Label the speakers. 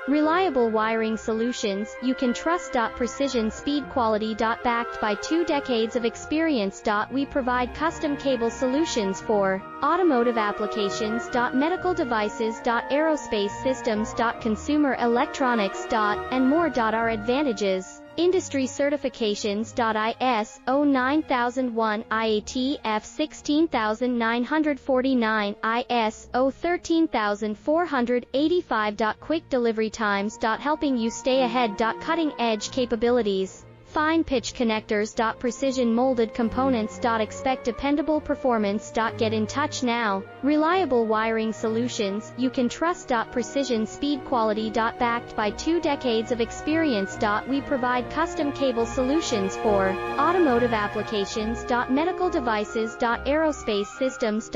Speaker 1: Reliable wiring solutions you can trust. Precision speed quality. Backed by 2 decades of experience. We provide custom cable solutions for automotive applications. Medical devices. Aerospace systems. Consumer electronics. And more. Our advantages: industry certifications. ISO 9001, IATF 16949, ISO 13485. Quick delivery times. Helping you stay ahead. Cutting edge capabilities. Fine pitch connectors. Precision molded components. Expect dependable performance. Get in touch now. Reliable wiring solutions you can trust. Precision speed quality. Backed by 2 decades of experience. We provide custom cable solutions for automotive applications. Medical devices. Aerospace systems.